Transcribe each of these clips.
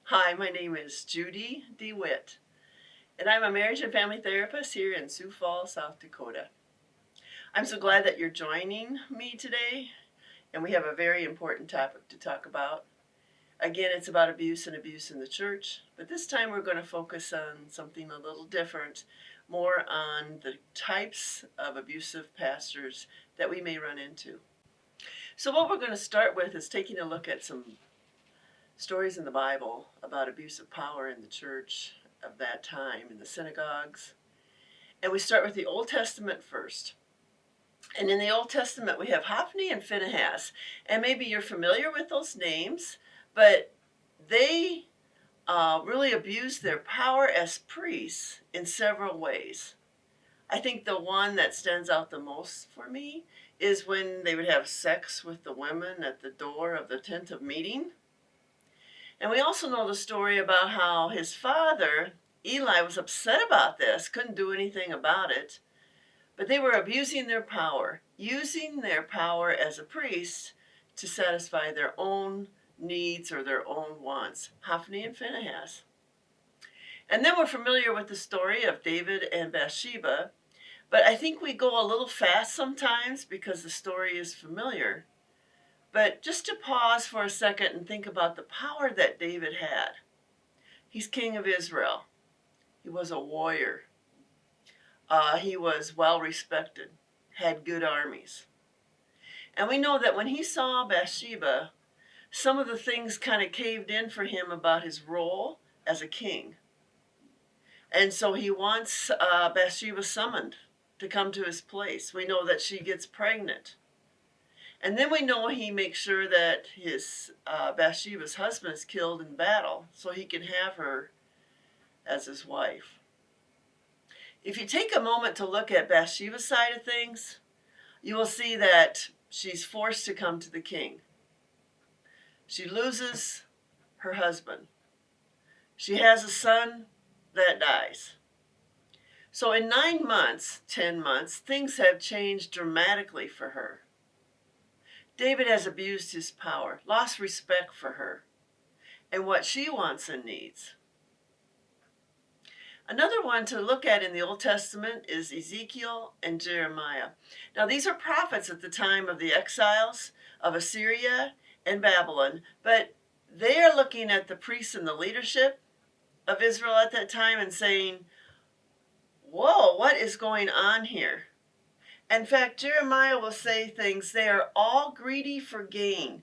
Hi, my name is Judy De Wit, and I'm a marriage and family therapist here in Sioux Falls, South Dakota. I'm so glad that you're joining me today, and we have a very important topic to talk about. Again, it's about abuse and abuse in the church, but this time we're going to focus on something a little different, more on the types of abusive pastors that we may run into. So what we're going to start with is taking a look at some stories in the Bible about abuse of power in the church of that time, in the synagogues. And we start with the Old Testament first. And in the Old Testament, we have Hophni and Phinehas. And maybe you're familiar with those names, but they really abused their power as priests in several ways. I think the one that stands out the most for me is when they would have sex with the women at the door of the tent of meeting. And we also know the story about how his father, Eli, was upset about this, couldn't do anything about it. But they were abusing their power, using their power as a priest to satisfy their own needs or their own wants. Hophni and Phinehas. And then we're familiar with the story of David and Bathsheba. But I think we go a little fast sometimes because the story is familiar. But just to pause for a second and think about the power that David had. He's king of Israel. He was a warrior. He was well respected, had good armies. And we know that when he saw Bathsheba, some of the things kind of caved in for him about his role as a king. And so he wants Bathsheba summoned to come to his place. We know that she gets pregnant. And then we know he makes sure that his Bathsheba's husband is killed in battle so he can have her as his wife. If you take a moment to look at Bathsheba's side of things, you will see that she's forced to come to the king. She loses her husband. She has a son that dies. So in 9 months, 10 months, things have changed dramatically for her. David has abused his power, lost respect for her, and what she wants and needs. Another one to look at in the Old Testament is Ezekiel and Jeremiah. Now, these are prophets at the time of the exiles of Assyria and Babylon, but they are looking at the priests and the leadership of Israel at that time and saying, whoa, what is going on here? In fact, Jeremiah will say things, they are all greedy for gain,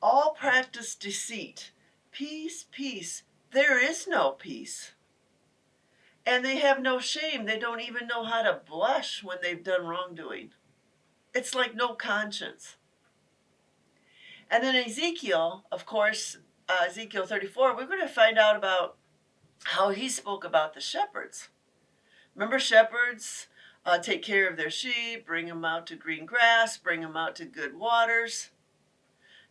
all practice deceit. Peace, peace. There is no peace. And they have no shame. They don't even know how to blush when they've done wrongdoing. It's like no conscience. And then Ezekiel, of course, Ezekiel 34, we're going to find out about how he spoke about the shepherds. Remember, shepherds take care of their sheep, bring them out to green grass, bring them out to good waters,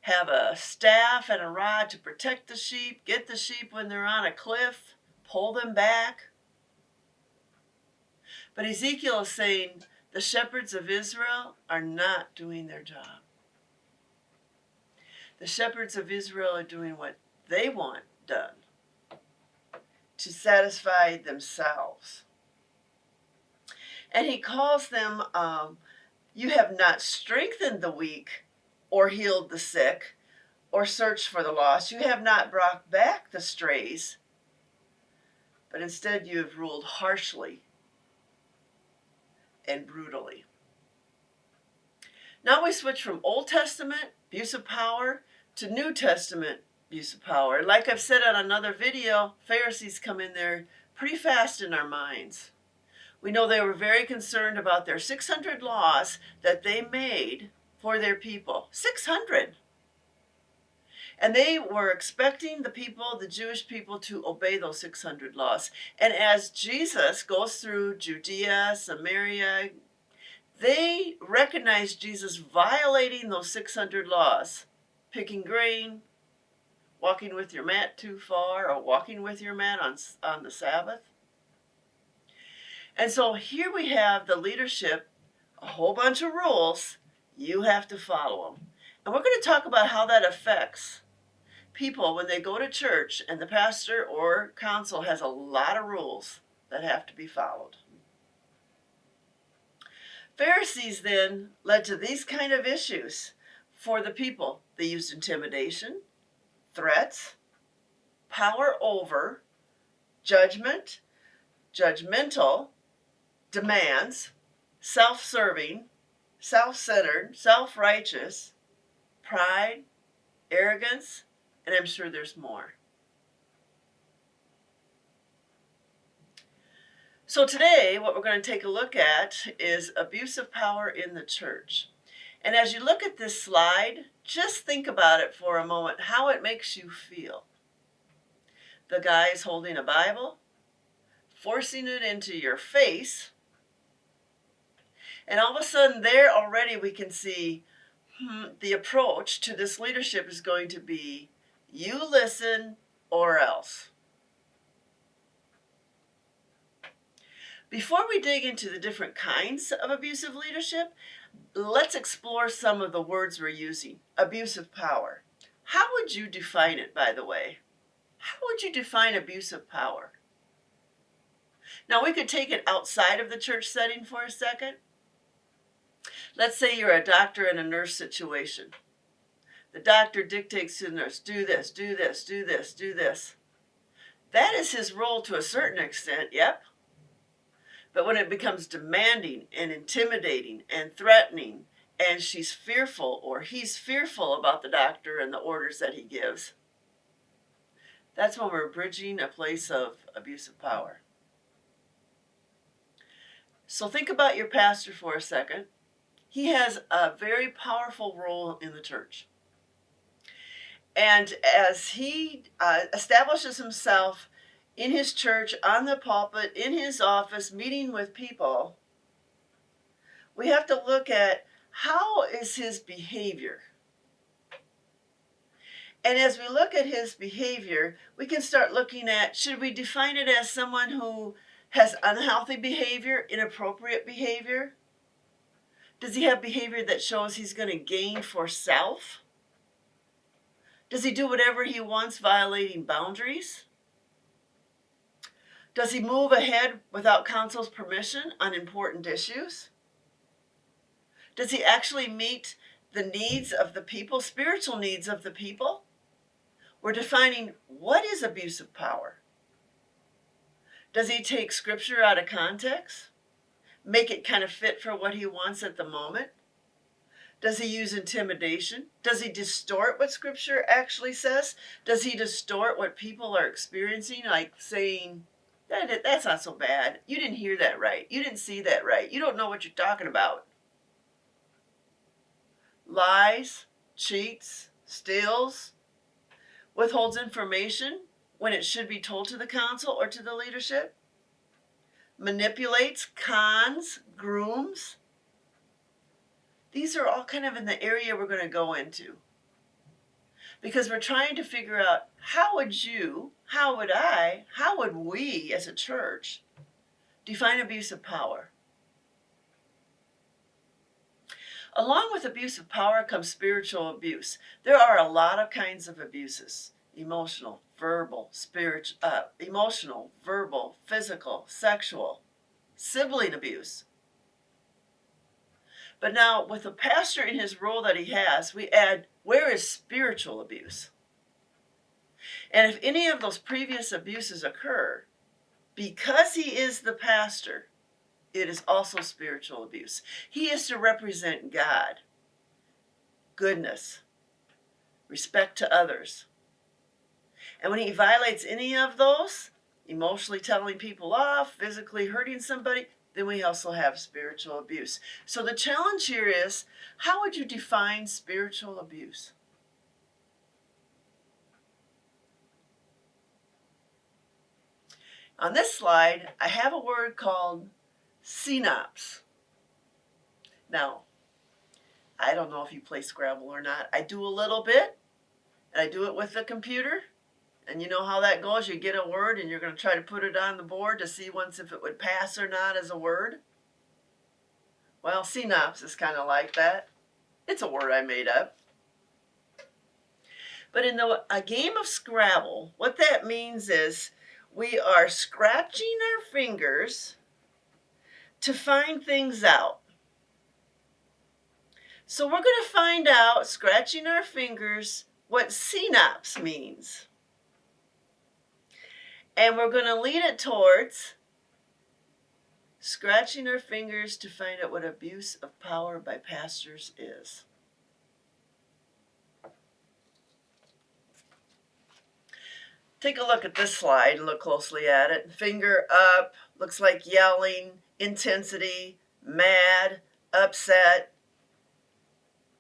have a staff and a rod to protect the sheep, get the sheep when they're on a cliff, pull them back. But Ezekiel is saying the shepherds of Israel are not doing their job. The shepherds of Israel are doing what they want done to satisfy themselves. And he calls them, you have not strengthened the weak or healed the sick or searched for the lost. You have not brought back the strays, but instead you have ruled harshly and brutally. Now we switch from Old Testament abuse of power to New Testament abuse of power. Like I've said on another video, Pharisees come in there pretty fast in our minds. We know they were very concerned about their 600 laws that they made for their people. 600! And they were expecting the people, the Jewish people, to obey those 600 laws. And as Jesus goes through Judea, Samaria, they recognize Jesus violating those 600 laws. Picking grain, walking with your mat too far, or walking with your mat on the Sabbath. And so here we have the leadership, a whole bunch of rules. You have to follow them. And we're going to talk about how that affects people, when they go to church and the pastor or council has a lot of rules that have to be followed. Pharisees then led to these kind of issues for the people. They used intimidation, threats, power over, judgment, judgmental, demands, self-serving, self-centered, self-righteous, pride, arrogance, and I'm sure there's more. So today, what we're going to take a look at is abuse of power in the church. And as you look at this slide, just think about it for a moment, how it makes you feel. The guy is holding a Bible, forcing it into your face, and all of a sudden there already we can see the approach to this leadership is going to be, you listen or else. Before we dig into the different kinds of abusive leadership, let's explore some of the words we're using. Abusive power. How would you define it, by the way? How would you define abusive power? Now, we could take it outside of the church setting for a second. Let's say you're a doctor and a nurse situation. The doctor dictates to the nurse, do this, do this, do this, do this. That is his role to a certain extent, yep. But when it becomes demanding and intimidating and threatening, and she's fearful or he's fearful about the doctor and the orders that he gives, that's when we're bridging a place of abusive power. So think about your pastor for a second. He has a very powerful role in the church. And as he establishes himself in his church, on the pulpit, in his office, meeting with people, we have to look at how is his behavior. And as we look at his behavior, we can start looking at, should we define it as someone who has unhealthy behavior, inappropriate behavior? Does he have behavior that shows he's going to gain for self? Does he do whatever he wants, violating boundaries? Does he move ahead without council's permission on important issues? Does he actually meet the needs of the people, spiritual needs of the people? We're defining what is abusive power. Does he take scripture out of context? Make it kind of fit for what he wants at the moment? Does he use intimidation? Does he distort what scripture actually says? Does he distort what people are experiencing, like saying, that's not so bad. You didn't hear that right. You didn't see that right. You don't know what you're talking about. Lies, cheats, steals, withholds information when it should be told to the council or to the leadership, manipulates, cons, grooms. These are all kind of in the area we're going to go into. Because we're trying to figure out, how would you, how would I, how would we as a church define abuse of power? Along with abuse of power comes spiritual abuse. There are a lot of kinds of abuses. Emotional, verbal, physical, sexual, sibling abuse. But now, with the pastor in his role that he has, we add, where is spiritual abuse? And if any of those previous abuses occur, because he is the pastor, it is also spiritual abuse. He is to represent God, goodness, respect to others. And when he violates any of those, emotionally telling people off, physically hurting somebody, then we also have spiritual abuse. So the challenge here is, how would you define spiritual abuse? On this slide, I have a word called CNOPS. Now, I don't know if you play Scrabble or not. I do a little bit, and I do it with the computer. And you know how that goes. You get a word, and you're going to try to put it on the board to see once if it would pass or not as a word. Well, CNOPS is kind of like that. It's a word I made up. But in a game of Scrabble, what that means is we are scratching our fingers to find things out. So we're going to find out, scratching our fingers, what CNOPS means. And we're going to lead it towards scratching our fingers to find out what abuse of power by pastors is. Take a look at this slide and look closely at it. Finger up, looks like yelling, intensity, mad, upset.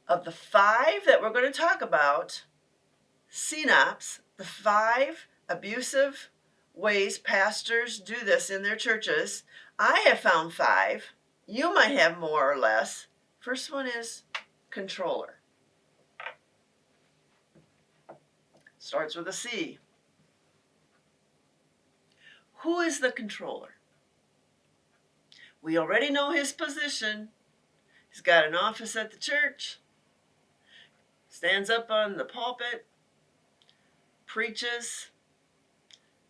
Of the 5 that we're going to talk about, CNOPS, the 5 abusive ways pastors do this in their churches, I have found 5. You might have more or less. First one is controller. Starts with a C. Who is the controller? We already know his position. He's got an office at the church, stands up on the pulpit, preaches,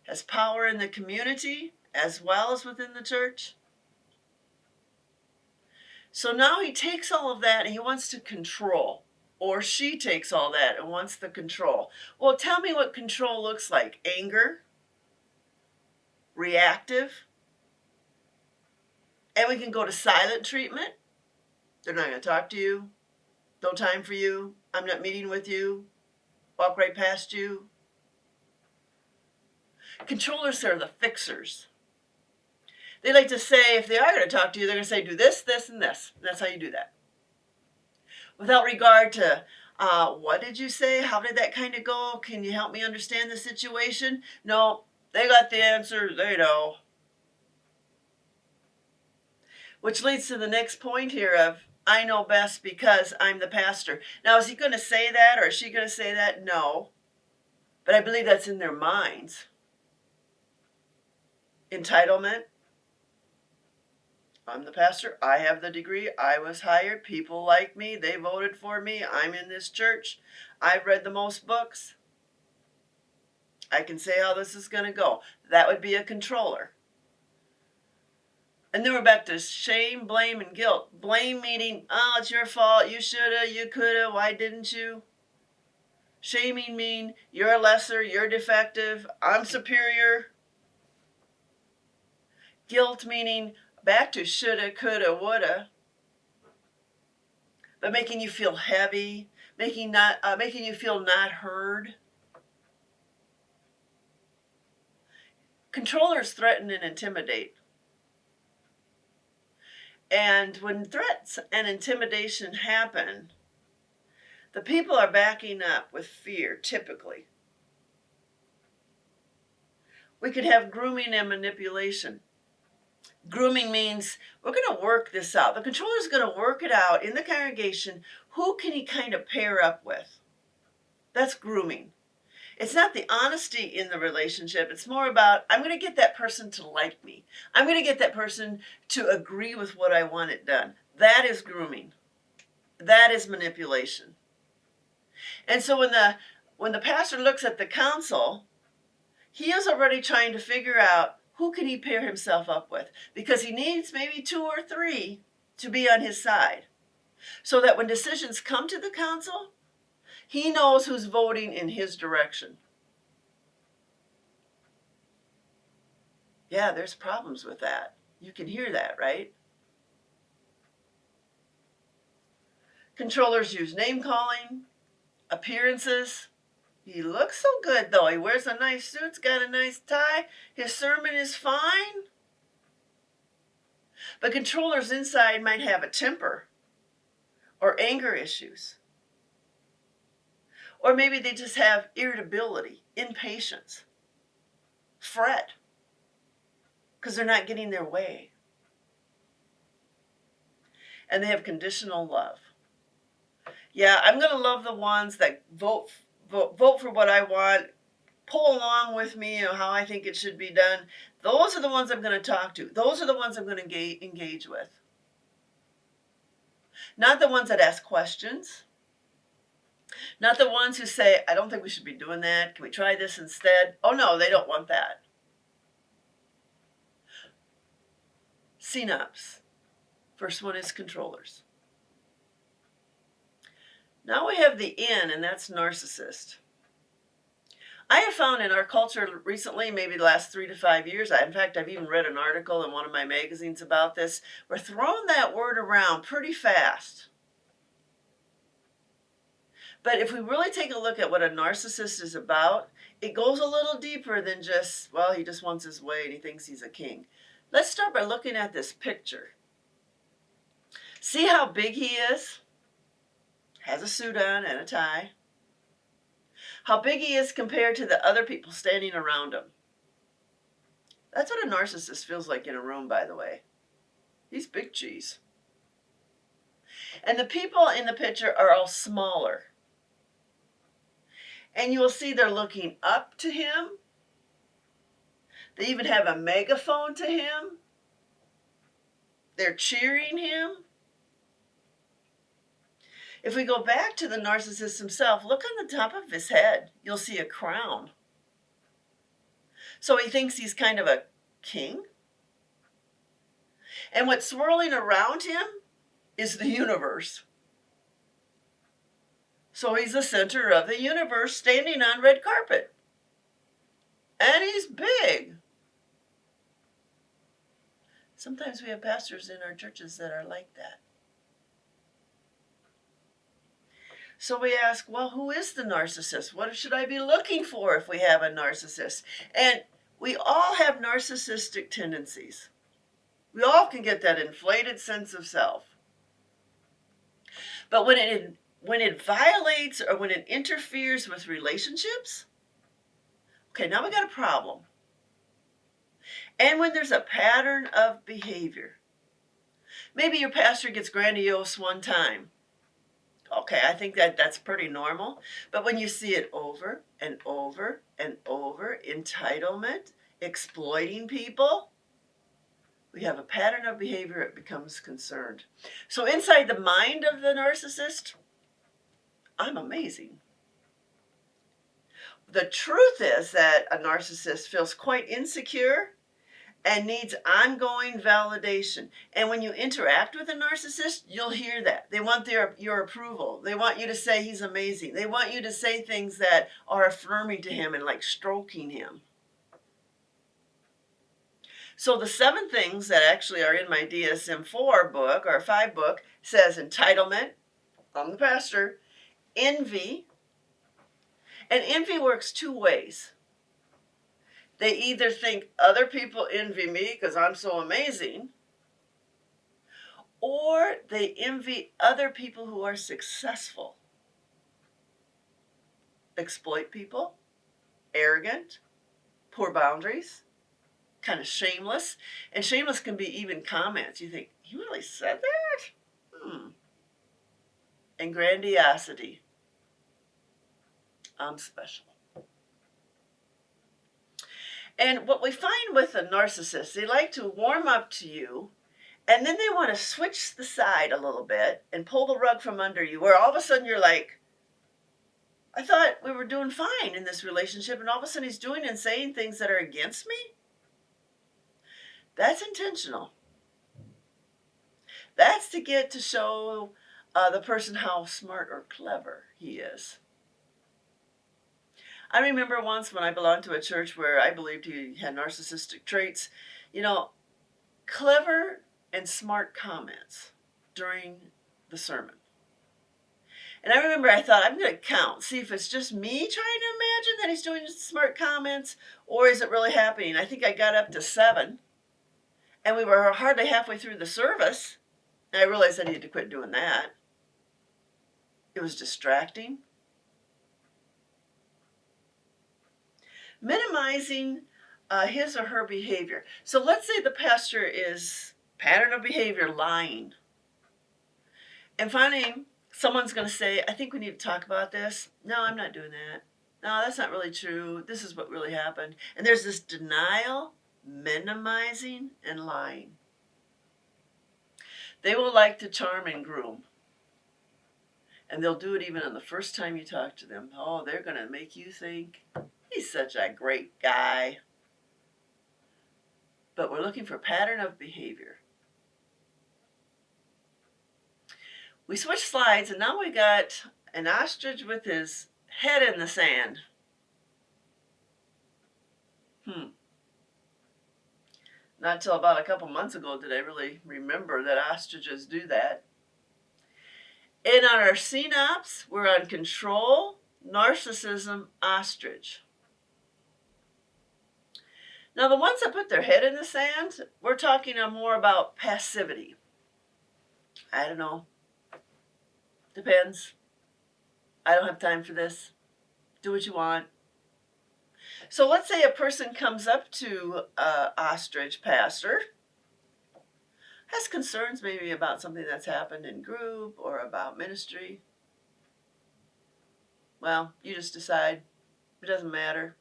has power in the community as well as within the church. So now he takes all of that and he wants to control, or she takes all that and wants the control. Well, tell me what control looks like. Anger, reactive, and we can go to silent treatment. They're not going to talk to you. No time for you. I'm not meeting with you. Walk right past you. Controllers are the fixers. They like to say, if they are going to talk to you, they're going to say, do this, this, and this. And that's how you do that. Without regard to, what did you say? How did that kind of go? Can you help me understand the situation? No, they got the answer. They know. Which leads to the next point here of, I know best because I'm the pastor. Now, is he going to say that or is she going to say that? No. But I believe that's in their minds. Entitlement. I'm the pastor. I have the degree. I was hired. People like me. They voted for me. I'm in this church. I've read the most books. I can say how this is going to go. That would be a controller. And then we're back to shame, blame, and guilt. Blame meaning, oh, it's your fault. You shoulda, you coulda, why didn't you? Shaming mean, you're lesser, you're defective, I'm superior. Guilt meaning, back to shoulda, coulda, woulda. But making you feel heavy, making you feel not heard. Controllers threaten and intimidate. And when threats and intimidation happen, the people are backing up with fear, typically. We could have grooming and manipulation. Grooming means we're going to work this out. The controller is going to work it out in the congregation. Who can he kind of pair up with? That's grooming. It's not the honesty in the relationship. It's more about, I'm going to get that person to like me. I'm going to get that person to agree with what I want it done. That is grooming. That is manipulation. And so when the pastor looks at the council, he is already trying to figure out who can he pair himself up with, because he needs maybe 2 or 3 to be on his side, so that when decisions come to the council, he knows who's voting in his direction. Yeah, there's problems with that. You can hear that, right? Controllers use name calling, appearances. He looks so good, though. He wears a nice suit, got a nice tie. His sermon is fine. But controllers inside might have a temper or anger issues. Or maybe they just have irritability, impatience, fret, because they're not getting their way. And they have conditional love. Yeah, I'm going to love the ones that vote for what I want, pull along with me on how I think it should be done. Those are the ones I'm going to talk to. Those are the ones I'm going to engage with. Not the ones that ask questions. Not the ones who say, I don't think we should be doing that. Can we try this instead? Oh no, they don't want that. CNOPS. First one is controllers. Now we have the N, and that's narcissist. I have found in our culture recently, maybe the last 3 to 5 years, in fact, I've even read an article in one of my magazines about this, we're throwing that word around pretty fast. But if we really take a look at what a narcissist is about, it goes a little deeper than just, well, he just wants his way and he thinks he's a king. Let's start by looking at this picture. See how big he is? Has a suit on and a tie. How big he is compared to the other people standing around him. That's what a narcissist feels like in a room, by the way. He's big cheese. And the people in the picture are all smaller. And you will see they're looking up to him. They even have a megaphone to him. They're cheering him. If we go back to the narcissist himself, look on the top of his head. You'll see a crown. So he thinks he's kind of a king. And what's swirling around him is the universe. So he's the center of the universe standing on red carpet. And he's big. Sometimes we have pastors in our churches that are like that. So we ask, well, who is the narcissist? What should I be looking for if we have a narcissist? And we all have narcissistic tendencies. We all can get that inflated sense of self. But when it violates or when it interferes with relationships, okay, now we got a problem. And when there's a pattern of behavior. Maybe your pastor gets grandiose one time. Okay, I think that's pretty normal. But when you see it over and over and over, entitlement, exploiting people, we have a pattern of behavior that becomes concerned. So inside the mind of the narcissist, I'm amazing. The truth is that a narcissist feels quite insecure and needs ongoing validation. And when you interact with a narcissist, you'll hear that. They want your approval. They want you to say he's amazing. They want you to say things that are affirming to him and like stroking him. So the 7 things that actually are in my DSM-4 book, or 5 book, says entitlement, I'm the pastor, envy, and envy works 2 ways. They either think other people envy me because I'm so amazing, or they envy other people who are successful. Exploit people, arrogant, poor boundaries, kind of shameless. And shameless can be even comments. You think, you really said that? And grandiosity. I'm special. And what we find with a narcissist, they like to warm up to you, and then they want to switch the side a little bit and pull the rug from under you, where all of a sudden you're like, I thought we were doing fine in this relationship, and all of a sudden he's doing and saying things that are against me? That's intentional. That's to get to show the person how smart or clever he is. I remember once when I belonged to a church where I believed he had narcissistic traits, clever and smart comments during the sermon. And I remember I thought, I'm going to count, see if it's just me trying to imagine that he's doing smart comments, or is it really happening? I think I got up to 7, and we were hardly halfway through the service, and I realized I needed to quit doing that. It was distracting. Minimizing his or her behavior. So let's say the pastor is pattern of behavior lying. And finally, someone's going to say, I think we need to talk about this. No, I'm not doing that. No, that's not really true. This is what really happened. And there's this denial, minimizing, and lying. They will like to charm and groom. And they'll do it even on the first time you talk to them. Oh, they're going to make you think, he's such a great guy. But we're looking for pattern of behavior. We switched slides, and now we got an ostrich with his head in the sand. Not until about a couple months ago did I really remember that ostriches do that. And on our CNOPS, we're on control, narcissism, ostrich. Now the ones that put their head in the sand, we're talking more about passivity. I don't know. Depends. I don't have time for this. Do what you want. So let's say a person comes up to an ostrich pastor, has concerns maybe about something that's happened in group or about ministry. Well, you just decide it doesn't matter,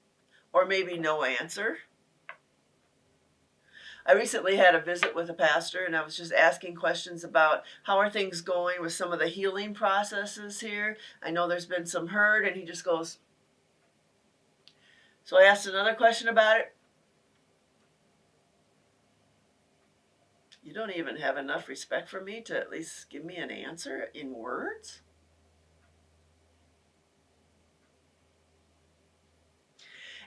or maybe no answer. I recently had a visit with a pastor, and I was just asking questions about how are things going with some of the healing processes here. I know there's been some hurt, and he just goes. So I asked another question about it. You don't even have enough respect for me to at least give me an answer in words?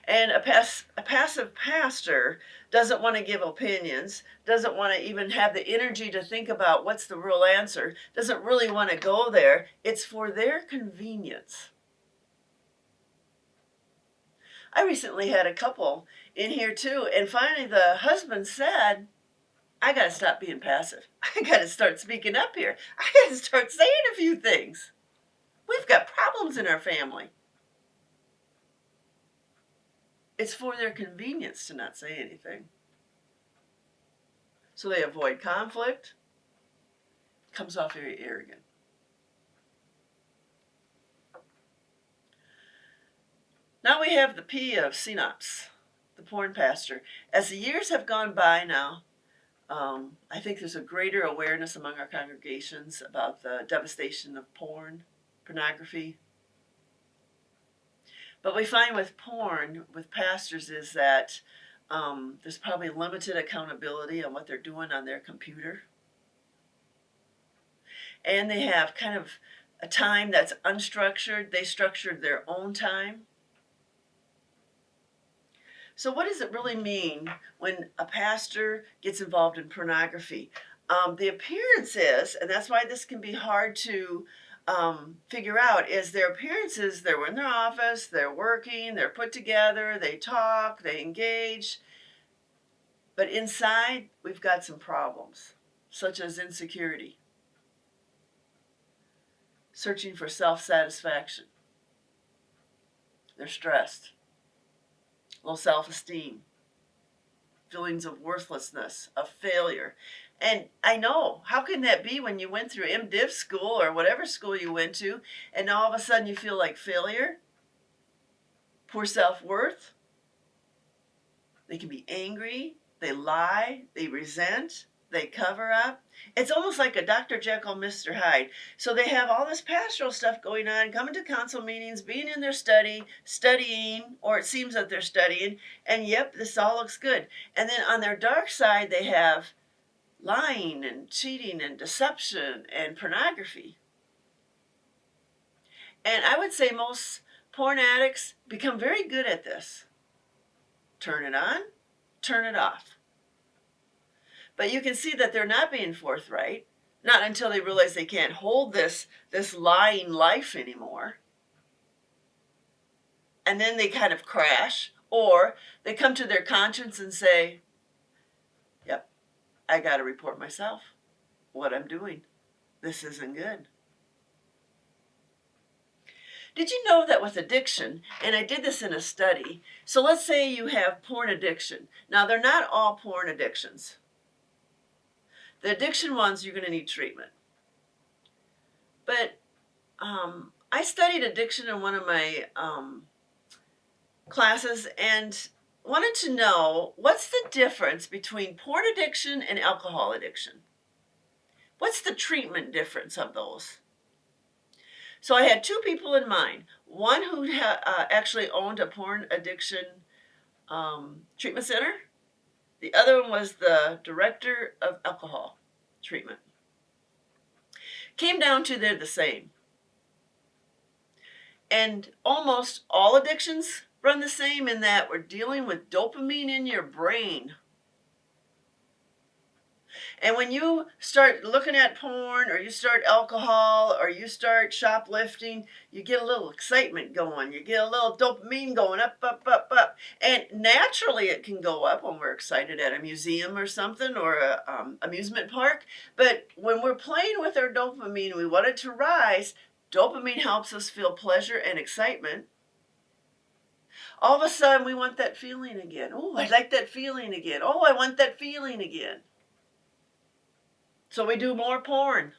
And a passive pastor doesn't want to give opinions, doesn't want to even have the energy to think about what's the real answer, doesn't really want to go there. It's for their convenience. I recently had a couple in here too, and finally the husband said, I got to stop being passive. I got to start speaking up here. I got to start saying a few things. We've got problems in our family. It's for their convenience to not say anything. So they avoid conflict. Comes off very arrogant. Now we have the P of CNOPS, the porn pastor. As the years have gone by now, I think there's a greater awareness among our congregations about the devastation of pornography. But we find with porn, with pastors, is that there's probably limited accountability on what they're doing on their computer. And they have kind of a time that's unstructured. They structured their own time. So what does it really mean when a pastor gets involved in pornography? The appearance is, and that's why this can be hard to figure out, is their appearances, they're in their office, they're working, they're put together, they talk, they engage. But inside, we've got some problems, such as insecurity, searching for self-satisfaction. They're stressed. Low self-esteem, feelings of worthlessness, of failure. And I know, how can that be when you went through MDiv school or whatever school you went to, and all of a sudden you feel like failure? Poor self-worth? They can be angry, they lie, they resent, they cover up. It's almost like a Dr. Jekyll, Mr. Hyde. So they have all this pastoral stuff going on, coming to council meetings, being in their studying, or it seems that they're studying, and yep, this all looks good. And then on their dark side, they have lying and cheating and deception and pornography. And I would say most porn addicts become very good at this. Turn it on, turn it off. But you can see that they're not being forthright, not until they realize they can't hold this lying life anymore. And then they kind of crash, or they come to their conscience and say, yep, I got to report myself, what I'm doing. This isn't good. Did you know that with addiction, and I did this in a study, so let's say you have porn addiction. Now, they're not all porn addictions. The addiction ones, you're going to need treatment. But I studied addiction in one of my classes and wanted to know, what's the difference between porn addiction and alcohol addiction? What's the treatment difference of those? So I had two people in mind. One who actually owned a porn addiction treatment center. The other one was the director of alcohol treatment. Came down to they're the same. And almost all addictions run the same in that we're dealing with dopamine in your brain. And when you start looking at porn, or you start alcohol, or you start shoplifting, you get a little excitement going. You get a little dopamine going up, up, up, up. And naturally it can go up when we're excited at a museum or something, or a amusement park. But when we're playing with our dopamine, we want it to rise. Dopamine helps us feel pleasure and excitement. All of a sudden we want that feeling again. Oh, I like that feeling again. Oh, I want that feeling again. So we do more porn.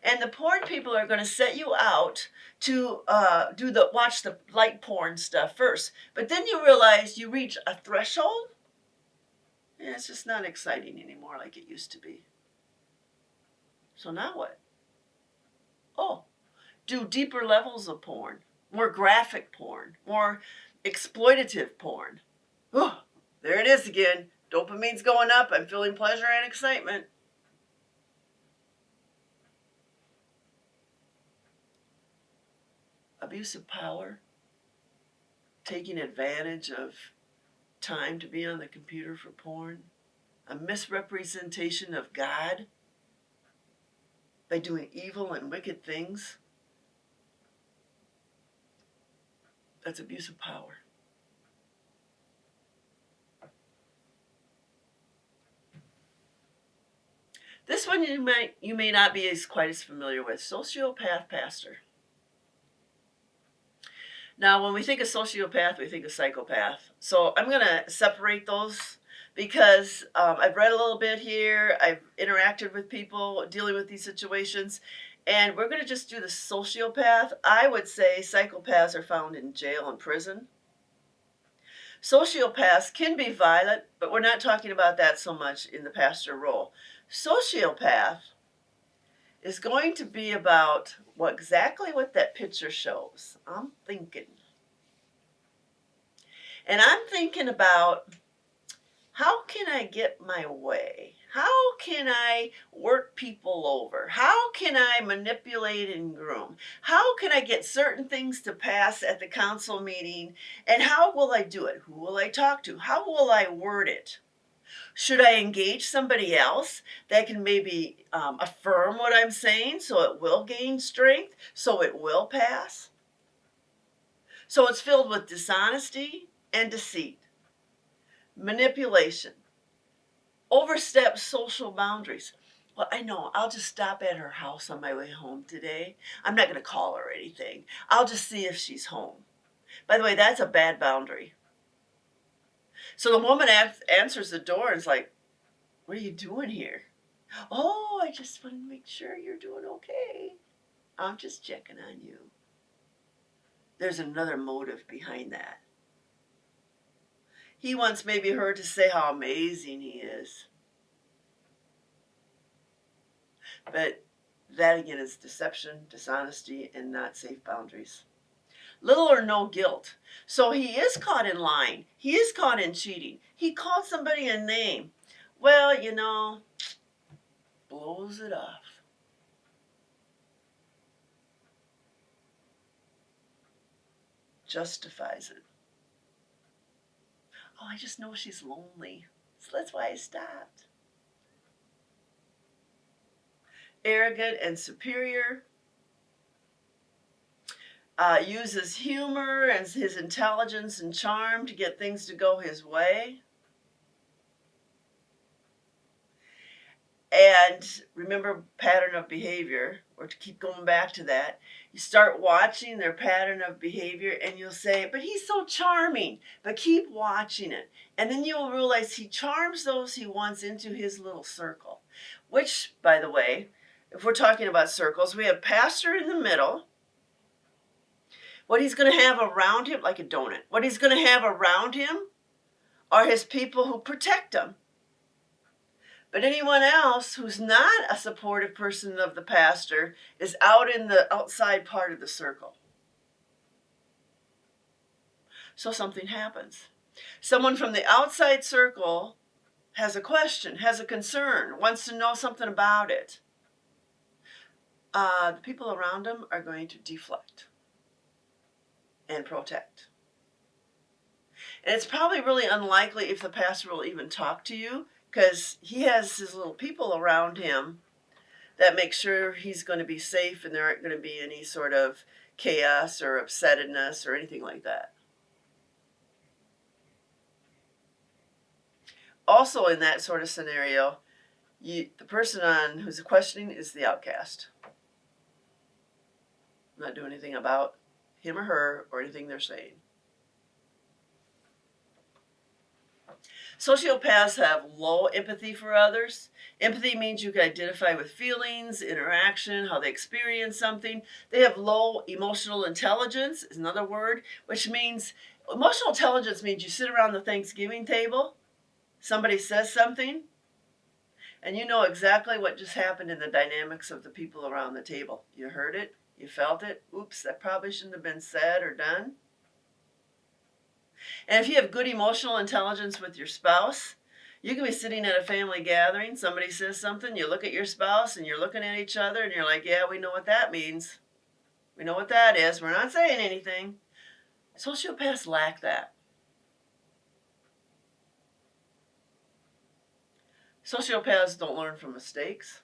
And the porn people are going to set you out to watch the light porn stuff first. But then you realize you reach a threshold. And it's just not exciting anymore like it used to be. So now what? Oh, do deeper levels of porn. More graphic porn. More exploitative porn. Oh, there it is again. Dopamine's going up. I'm feeling pleasure and excitement. Abuse of power. Taking advantage of time to be on the computer for porn. A misrepresentation of God by doing evil and wicked things. That's abuse of power. This one you may not be quite as familiar with. Sociopath pastor. Now, when we think of sociopath, we think of psychopath. So I'm going to separate those because I've read a little bit here. I've interacted with people dealing with these situations. And we're going to just do the sociopath. I would say psychopaths are found in jail and prison. Sociopaths can be violent, but we're not talking about that so much in the pastor role. Sociopath is going to be about exactly what that picture shows. I'm thinking. And I'm thinking about, how can I get my way? How can I work people over? How can I manipulate and groom? How can I get certain things to pass at the council meeting? And how will I do it? Who will I talk to? How will I word it? Should I engage somebody else that can maybe affirm what I'm saying so it will gain strength, so it will pass? So it's filled with dishonesty and deceit, manipulation, overstep social boundaries. Well, I know, I'll just stop at her house on my way home today. I'm not going to call her or anything. I'll just see if she's home. By the way, that's a bad boundary. So the woman answers the door and is like, what are you doing here? Oh, I just want to make sure you're doing okay. I'm just checking on you. There's another motive behind that. He wants maybe her to say how amazing he is. But that again is deception, dishonesty, and not safe boundaries. Little or no guilt. So he is caught in lying. He is caught in cheating. He called somebody a name. Well, blows it off. Justifies it. Oh, I just know she's lonely. So that's why I stopped. Arrogant and superior. Uses humor and his intelligence and charm to get things to go his way. And remember, pattern of behavior, or to keep going back to that, you start watching their pattern of behavior and you'll say, but he's so charming, but keep watching it. And then you'll realize he charms those he wants into his little circle, which, by the way, if we're talking about circles, we have pastor in the middle. What he's going to have around him, like a donut, what he's going to have around him are his people who protect him. But anyone else who's not a supportive person of the pastor is out in the outside part of the circle. So something happens. Someone from the outside circle has a question, has a concern, wants to know something about it. The people around them are going to deflect and protect. And it's probably really unlikely if the pastor will even talk to you, because he has his little people around him that make sure he's going to be safe and there aren't going to be any sort of chaos or upsetness or anything like that. Also, in that sort of scenario, the person who's questioning is the outcast. Not doing anything about him or her or anything they're saying. Sociopaths have low empathy for others. Empathy means you can identify with feelings, interaction, how they experience something. They have low emotional intelligence, is another word, which means emotional intelligence means you sit around the Thanksgiving table, somebody says something, and you know exactly what just happened in the dynamics of the people around the table. You heard it, you felt it, oops, that probably shouldn't have been said or done. And if you have good emotional intelligence with your spouse, you can be sitting at a family gathering, somebody says something, you look at your spouse and you're looking at each other and you're like, yeah, we know what that means. We know what that is. We're not saying anything. Sociopaths lack that. Sociopaths don't learn from mistakes.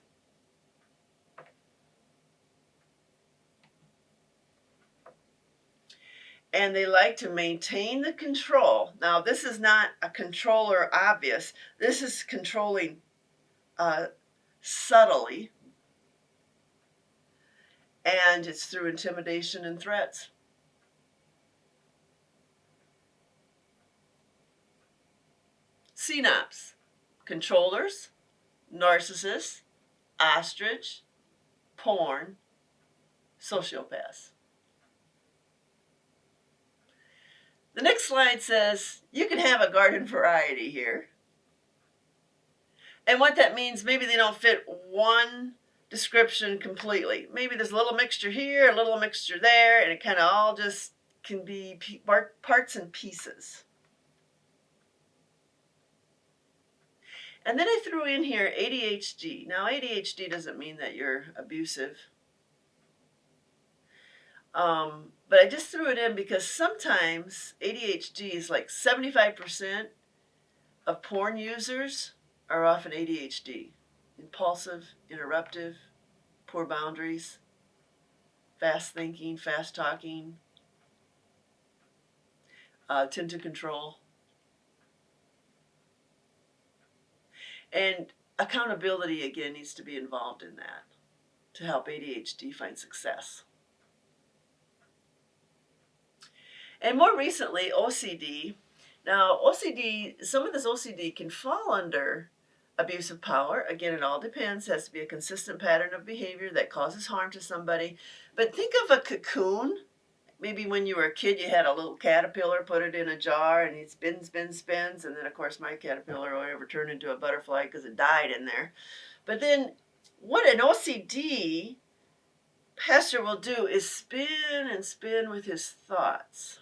And they like to maintain the control. Now, this is not a controller obvious. This is controlling subtly. And it's through intimidation and threats. CNOPS. Controllers, narcissists, ostrich, porn, sociopaths. The next slide says you can have a garden variety here. And what that means, maybe they don't fit one description completely. Maybe there's a little mixture here, a little mixture there, and it kind of all just can be parts and pieces. And then I threw in here ADHD. Now, ADHD doesn't mean that you're abusive. But I just threw it in because sometimes ADHD is like 75% of porn users are often ADHD. Impulsive, interruptive, poor boundaries, fast thinking, fast talking, tend to control. And accountability, again, needs to be involved in that to help ADHD find success. And more recently, OCD. Now, OCD, some of this OCD can fall under abuse of power. Again, it all depends. It has to be a consistent pattern of behavior that causes harm to somebody. But think of a cocoon. Maybe when you were a kid, you had a little caterpillar, put it in a jar, and it spins, and then, of course, my caterpillar will ever turn into a butterfly because it died in there. But then what an OCD pastor will do is spin and spin with his thoughts.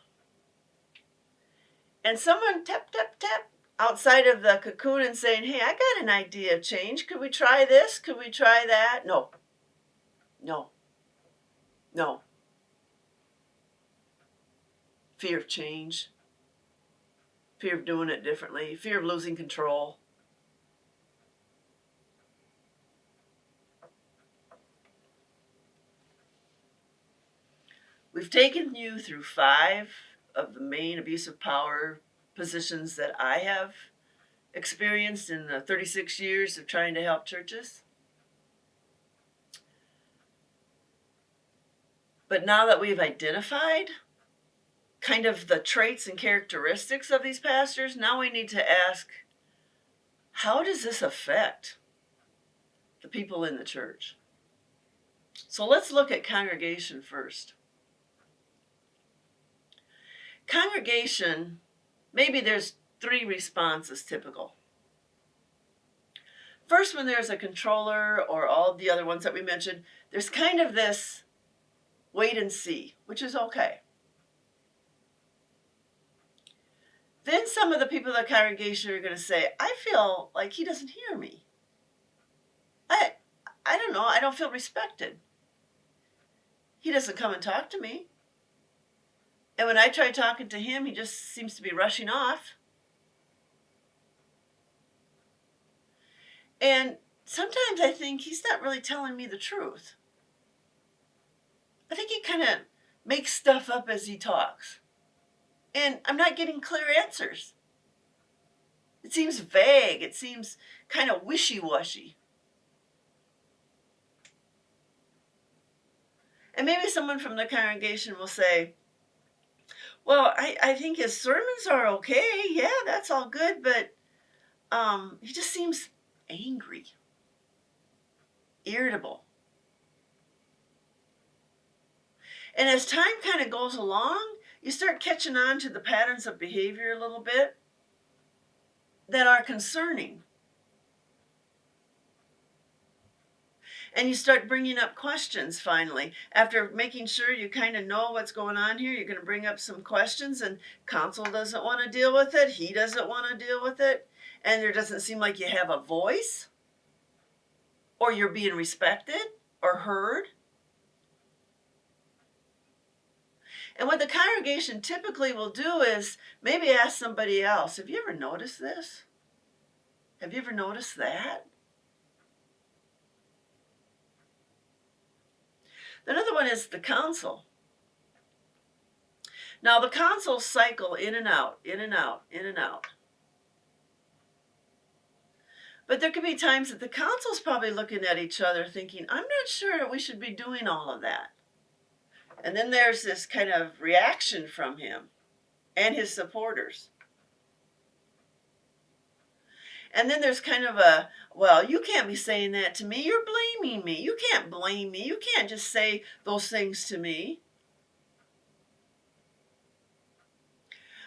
And someone tap, tap, tap outside of the cocoon and saying, hey, I got an idea of change. Could we try this? Could we try that? No. No. No. Fear of change, fear of doing it differently, fear of losing control. We've taken you through 5 of the main abuse of power positions that I have experienced in the 36 years of trying to help churches. But now that we've identified kind of the traits and characteristics of these pastors, now we need to ask, how does this affect the people in the church? So let's look at congregation first. Congregation, maybe there's 3 responses typical. First, when there's a controller or all of the other ones that we mentioned, there's kind of this wait and see, which is okay. Then some of the people in the congregation are going to say, I feel like he doesn't hear me. I don't know, I don't feel respected. He doesn't come and talk to me. And when I try talking to him, he just seems to be rushing off. And sometimes I think he's not really telling me the truth. I think he kind of makes stuff up as he talks. And I'm not getting clear answers. It seems vague. It seems kind of wishy-washy. And maybe someone from the congregation will say, well, I think his sermons are okay. Yeah, that's all good. But he just seems angry, irritable. And as time kind of goes along, you start catching on to the patterns of behavior a little bit that are concerning. And you start bringing up questions finally. After making sure you kind of know what's going on here, you're going to bring up some questions, and counsel doesn't want to deal with it. He doesn't want to deal with it. And there doesn't seem like you have a voice, or you're being respected or heard. And what the congregation typically will do is maybe ask somebody else, have you ever noticed this? Have you ever noticed that? Another one is the counsel. Now the counsels cycle in and out, in and out, in and out. But there could be times that the counsel's probably looking at each other thinking, I'm not sure that we should be doing all of that. And then there's this kind of reaction from him and his supporters. And then there's kind of a, well, you can't be saying that to me. You're blaming me. You can't blame me. You can't just say those things to me.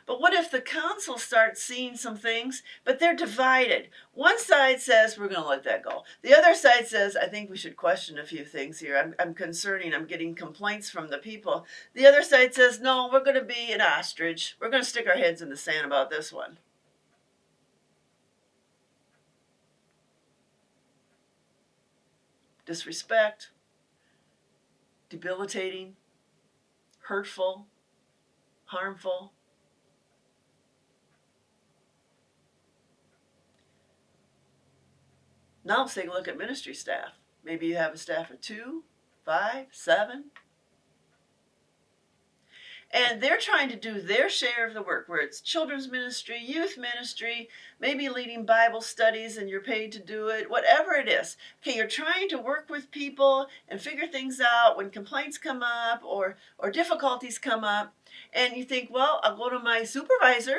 But what if the council starts seeing some things, but they're divided? One side says, we're going to let that go. The other side says, I think we should question a few things here. I'm getting complaints from the people. The other side says, no, we're going to be an ostrich. We're going to stick our heads in the sand about this one. Disrespect, debilitating, hurtful, harmful. Now let's take a look at ministry staff. Maybe you have a staff of 2, 5, 7. And they're trying to do their share of the work, where it's children's ministry, youth ministry, maybe leading Bible studies and you're paid to do it, whatever it is. Okay, you're trying to work with people and figure things out when complaints come up or difficulties come up. And you think, well, I'll go to my supervisor.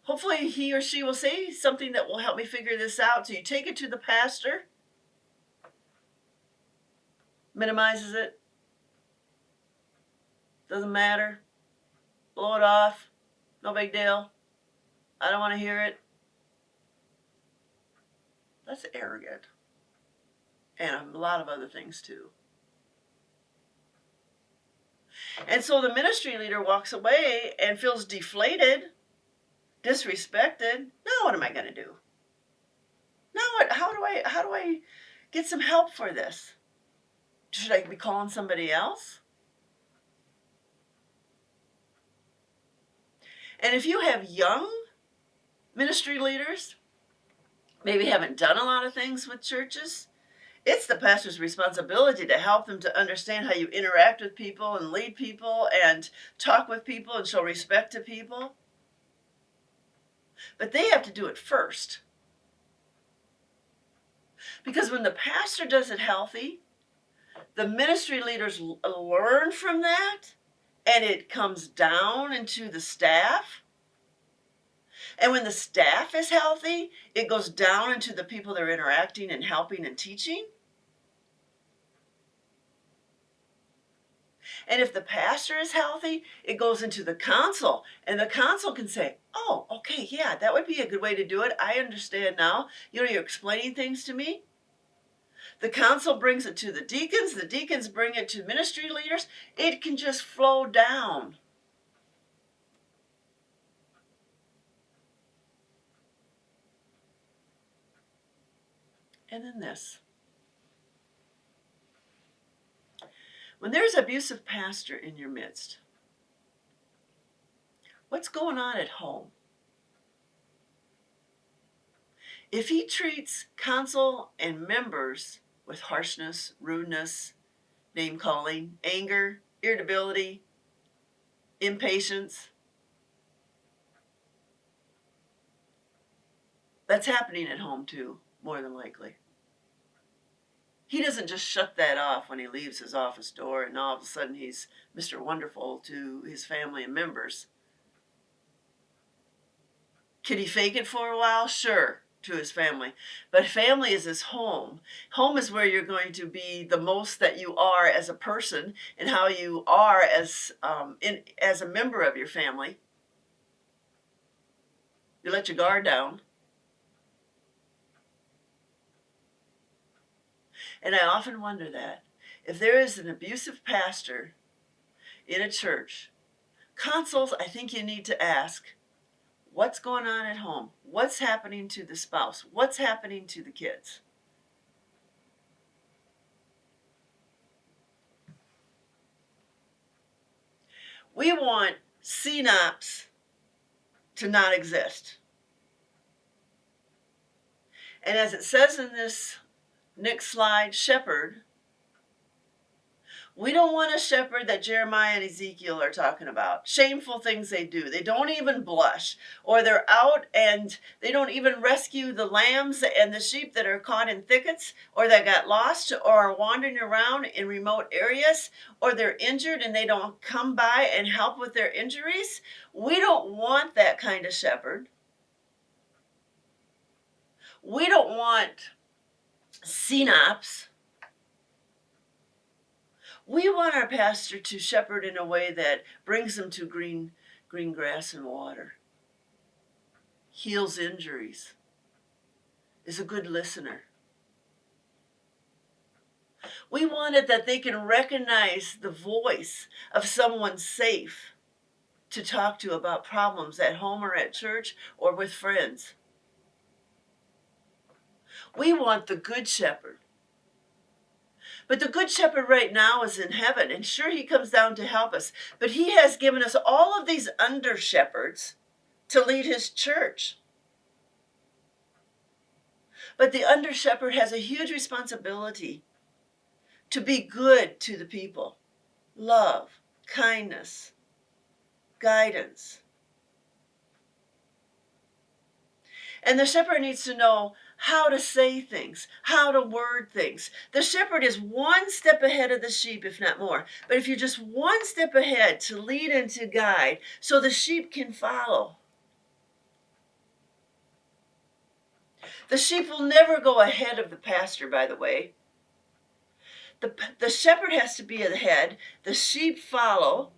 Hopefully he or she will say something that will help me figure this out. So you take it to the pastor, minimizes it, doesn't matter. Blow it off. No big deal. I don't want to hear it. That's arrogant. And a lot of other things too. And so the ministry leader walks away and feels deflated, disrespected. Now what am I going to do? Now what? How do I get some help for this? Should I be calling somebody else? And if you have young ministry leaders, maybe haven't done a lot of things with churches, it's the pastor's responsibility to help them to understand how you interact with people and lead people and talk with people and show respect to people. But they have to do it first. Because when the pastor does it healthy, the ministry leaders learn from that, and it comes down into the staff. And when the staff is healthy, it goes down into the people they're interacting and helping and teaching. And if the pastor is healthy, it goes into the council, and the council can say, oh, okay, yeah, that would be a good way to do it. I understand now. You're explaining things to me. The council brings it to the deacons bring it to ministry leaders. It can just flow down. And then this. When there's an abusive pastor in your midst, what's going on at home? If he treats council and members with harshness, rudeness, name-calling, anger, irritability, impatience, that's happening at home too, more than likely. He doesn't just shut that off when he leaves his office door and all of a sudden he's Mr. Wonderful to his family and members. Could he fake it for a while? Sure, to his family. But family is his home. Home is where you're going to be the most that you are as a person and how you are as a member of your family. You let your guard down. And I often wonder that if there is an abusive pastor in a church, consuls, I think you need to ask, what's going on at home? What's happening to the spouse? What's happening to the kids? We want CNOPS to not exist. And as it says in this next slide, shepherd, we don't want a shepherd that Jeremiah and Ezekiel are talking about. Shameful things they do. They don't even blush. Or they're out and they don't even rescue the lambs and the sheep that are caught in thickets or that got lost or are wandering around in remote areas or they're injured and they don't come by and help with their injuries. We don't want that kind of shepherd. We don't want CNOPS. We want our pastor to shepherd in a way that brings them to green grass and water, heals injuries, is a good listener. We want it that they can recognize the voice of someone safe to talk to about problems at home or at church or with friends. We want the good shepherd. But the good shepherd right now is in heaven, and sure, he comes down to help us. But he has given us all of these under shepherds to lead his church. But the under shepherd has a huge responsibility to be good to the people. Love, kindness, guidance. And the shepherd needs to know how to say things, how to word things. The shepherd is one step ahead of the sheep, if not more. But if you're just one step ahead to lead and to guide, so the sheep can follow. The sheep will never go ahead of the pastor, by the way. The shepherd has to be ahead. The sheep follow,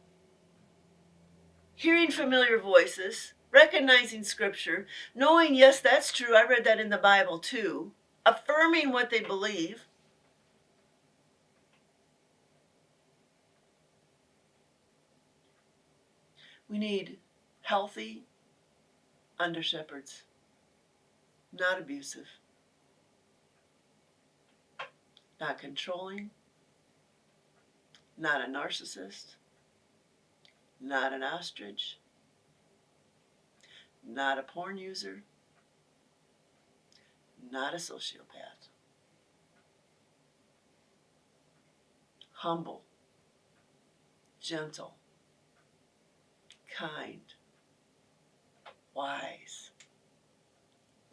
hearing familiar voices, recognizing scripture, knowing, yes, that's true, I read that in the Bible too, affirming what they believe. We need healthy under shepherds, not abusive, not controlling, not a narcissist, not an ostrich, not a porn user, not a sociopath. Humble, gentle, kind, wise,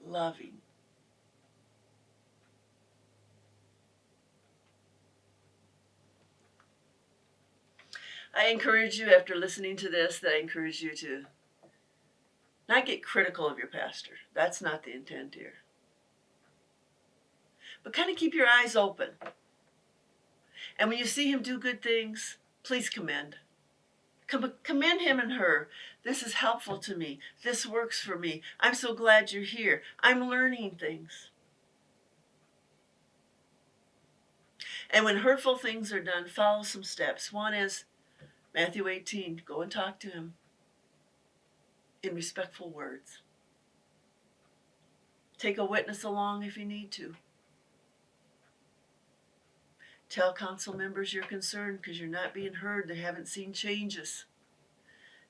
loving. I encourage you, after listening to this, that I encourage you to not get critical of your pastor. That's not the intent here. But kind of keep your eyes open. And when you see him do good things, Please commend. Commend him and her. This is helpful to me. This works for me. I'm so glad you're here. I'm learning things. And when hurtful things are done, follow some steps. One is Matthew 18, go and talk to him in respectful words. Take a witness along if you need to. Tell council members you're concerned because you're not being heard. They haven't seen changes.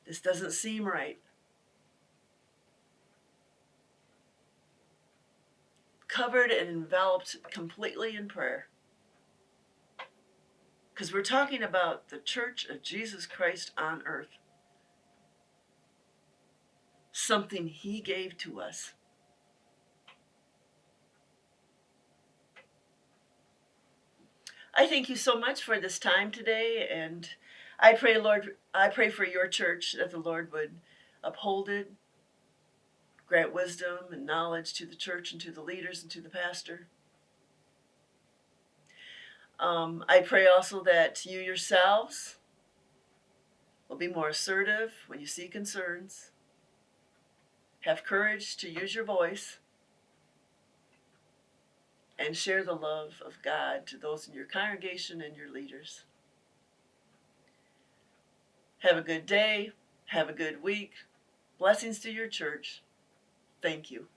This doesn't seem right. Covered and enveloped completely in prayer. Because we're talking about the Church of Jesus Christ on earth. Something he gave to us. I thank you so much for this time today, and I pray, Lord, I pray for your church that the Lord would uphold it, grant wisdom and knowledge to the church and to the leaders and to the pastor. I pray also that you yourselves will be more assertive when you see concerns. Have courage to use your voice and share the love of God to those in your congregation and your leaders. Have a good day. Have a good week. Blessings to your church. Thank you.